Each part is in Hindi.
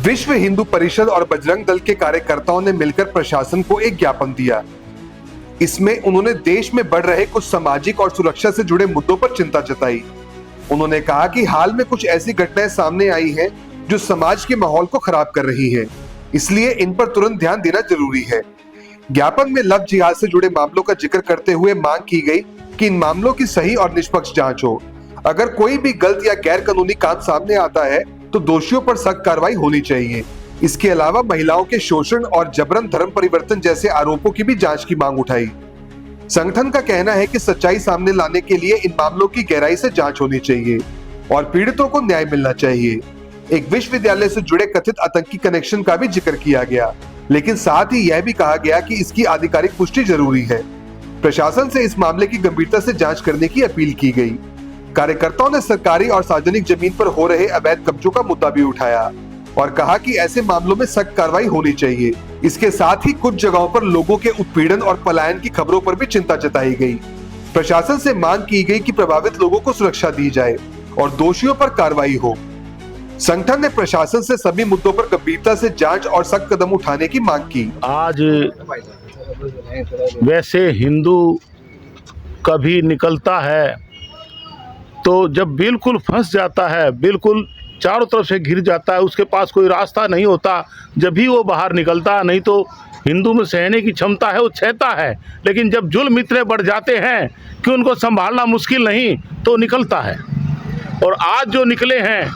विश्व हिंदू परिषद और बजरंग दल के कार्यकर्ताओं ने मिलकर प्रशासन को एक ज्ञापन दिया। इसमें उन्होंने देश में बढ़ रहे कुछ सामाजिक और सुरक्षा से जुड़े मुद्दों पर चिंता जताई। उन्होंने कहा कि हाल में कुछ ऐसी घटनाएं सामने आई हैं जो समाज के माहौल को खराब कर रही हैं, इसलिए इन पर तुरंत ध्यान देना जरूरी है। ज्ञापन में लव जिहाद से जुड़े मामलों का जिक्र करते हुए मांग की गई कि इन मामलों की सही और निष्पक्ष जांच हो। अगर कोई भी गलत या गैर कानूनी काम सामने आता है तो दोषियों पर सख्त कार्रवाई होनी चाहिए। इसके अलावा महिलाओं के शोषण और जबरन धर्म परिवर्तन जैसे आरोपों की भी जांच की मांग उठाई। संगठन का कहना है कि सच्चाई सामने लाने के लिए इन मामलों की गहराई से जांच होनी चाहिए और पीड़ितों को न्याय मिलना चाहिए। एक विश्वविद्यालय से जुड़े कथित आतंकी कनेक्शन का भी जिक्र किया गया, लेकिन साथ ही यह भी कहा गया कि इसकी आधिकारिक पुष्टि जरूरी है। प्रशासन से इस मामले की गंभीरता से जांच करने की अपील की गई। कार्यकर्ताओं ने सरकारी और सार्वजनिक जमीन पर हो रहे अवैध कब्जों का मुद्दा भी उठाया और कहा कि ऐसे मामलों में सख्त कार्रवाई होनी चाहिए। इसके साथ ही कुछ जगहों पर लोगों के उत्पीड़न और पलायन की खबरों पर भी चिंता जताई गई। प्रशासन से मांग की गई कि प्रभावित लोगों को सुरक्षा दी जाए और दोषियों पर कार्रवाई हो। संगठन ने प्रशासन से सभी मुद्दों पर गंभीरता से जांच और सख्त कदम उठाने की मांग की। आज वैसे हिंदू कभी निकलता है तो जब बिल्कुल फंस जाता है, बिल्कुल चारों तरफ से घिर जाता है, उसके पास कोई रास्ता नहीं होता, जब भी वो बाहर निकलता। नहीं तो हिंदू में सहने की क्षमता है, वो सहता है, लेकिन जब जुल्म इतने बढ़ जाते हैं कि उनको संभालना मुश्किल नहीं तो निकलता है। और आज जो निकले हैं,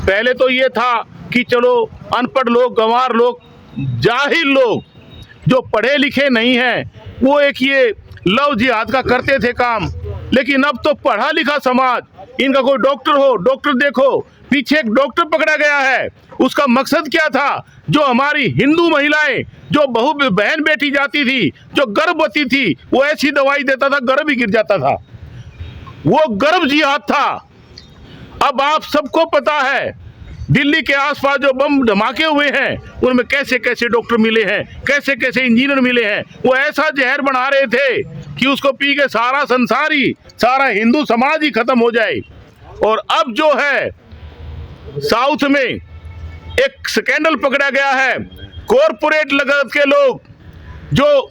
पहले तो ये था कि चलो अनपढ़ लोग, गंवार लोग, जाहिल लोग जो पढ़े लिखे नहीं हैं वो एक ये लव जिहाद का करते थे काम, लेकिन अब तो पढ़ा लिखा समाज, इनका कोई डॉक्टर हो, डॉक्टर देखो, पीछे एक डॉक्टर पकड़ा गया है। उसका मकसद क्या था? जो हमारी हिंदू महिलाएं, जो बहन बेटी जाती थी, जो गर्भवती थी, वो ऐसी दवाई देता था गर्भ ही गिर जाता था। वो गर्भ जिहाद था। अब आप सबको पता है दिल्ली के आसपास जो बम धमाके हुए हैं उनमें कैसे कैसे डॉक्टर मिले हैं, कैसे कैसे इंजीनियर मिले हैं। वो ऐसा जहर बना रहे थे कि उसको पी के सारा संसार ही, सारा हिंदू समाज ही खत्म हो जाए। और अब जो है साउथ में एक स्कैंडल पकड़ा गया है। कॉरपोरेट लगत के लोग जो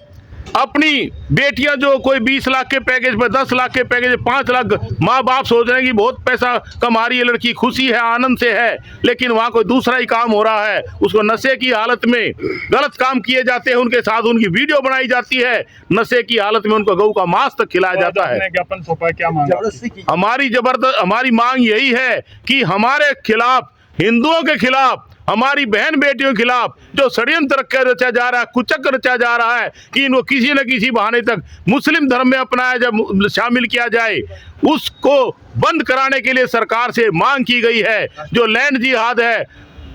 अपनी बेटियां, जो कोई 20 लाख के पैकेज पर, 10 लाख के पैकेज, 5 लाख, माँ बाप सोच रहे हैं कि बहुत पैसा कमा रही है लड़की, खुशी है, आनंद से है, लेकिन वहाँ कोई दूसरा ही काम हो रहा है। उसको नशे की हालत में गलत काम किए जाते हैं, उनके साथ उनकी वीडियो बनाई जाती है, नशे की हालत में उनको गऊ का मांस तक खिलाया जाता है। ज्ञापन सौंपा, क्या मांग? हमारी मांग यही है कि हमारे खिलाफ, हिंदुओं के खिलाफ, हमारी बहन बेटियों के खिलाफ जो षड्यंत्र रचा जा रहा है, कुचक रचा जा रहा है कि इनको किसी न किसी बहाने तक मुस्लिम धर्म में अपनाया, जब शामिल किया जाए, उसको बंद कराने के लिए सरकार से मांग की गई है। जो लैंड जिहाद है,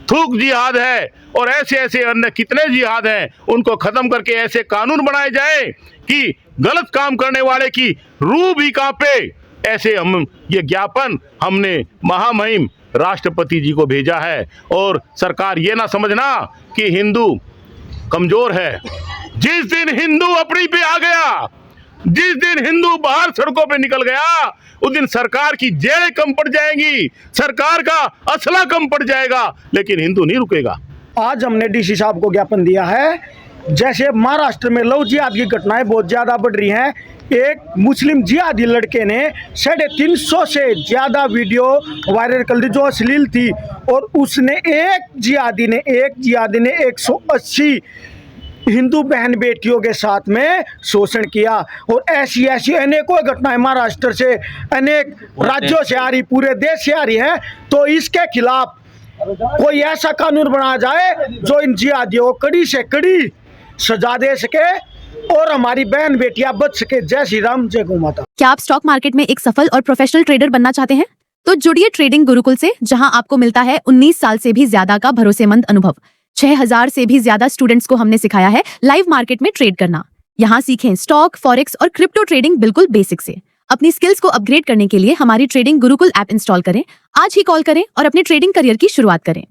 थूक जिहाद है और ऐसे ऐसे अन्य कितने जिहाद हैं, उनको खत्म करके ऐसे कानून बनाए जाए कि गलत काम करने वाले की रूह भी कांपे। ऐसे ये ज्ञापन हमने महामहिम राष्ट्रपति जी को भेजा है। और सरकार ये ना समझना कि हिंदू कमजोर है। जिस दिन हिंदू अपनी पे आ गया, जिस दिन हिंदू बाहर सड़कों पे निकल गया, उस दिन सरकार की जेलें कम पड़ जाएंगी, सरकार का असला कम पड़ जाएगा, लेकिन हिंदू नहीं रुकेगा। आज हमने डीसी साहब को ज्ञापन दिया है। जैसे महाराष्ट्र में लव जिहाद की घटनाएं बहुत ज़्यादा बढ़ रही हैं। एक मुस्लिम जिहादी लड़के ने 350 से ज़्यादा वीडियो वायरल कर दी जो अश्लील थी, और उसने एक जिहादी ने 180 हिंदू बहन बेटियों के साथ में शोषण किया। और ऐसी ऐसी अनेकों घटनाएं महाराष्ट्र से, अनेक राज्यों से आ रही, पूरे देश से आ रही है। तो इसके खिलाफ कोई ऐसा कानून बनाया जाए जो इन जिहादियों को कड़ी से कड़ी सजा दे सके और हमारी बहन बेटियां बच सके। जय श्री राम, जय गौ माता। क्या आप स्टॉक मार्केट में एक सफल और प्रोफेशनल ट्रेडर बनना चाहते हैं? तो जुड़िए ट्रेडिंग गुरुकुल से, जहां आपको मिलता है 19 साल से भी ज्यादा का भरोसेमंद अनुभव। 6000 से भी ज्यादा स्टूडेंट्स को हमने सिखाया है लाइव मार्केट में ट्रेड करना। यहाँ सीखें स्टॉक, फॉरेक्स और क्रिप्टो ट्रेडिंग बिल्कुल बेसिक से। अपनी स्किल्स को अपग्रेड करने के लिए हमारी ट्रेडिंग गुरुकुल ऐप इंस्टॉल करें। आज ही कॉल करें और अपने ट्रेडिंग करियर की शुरुआत करें।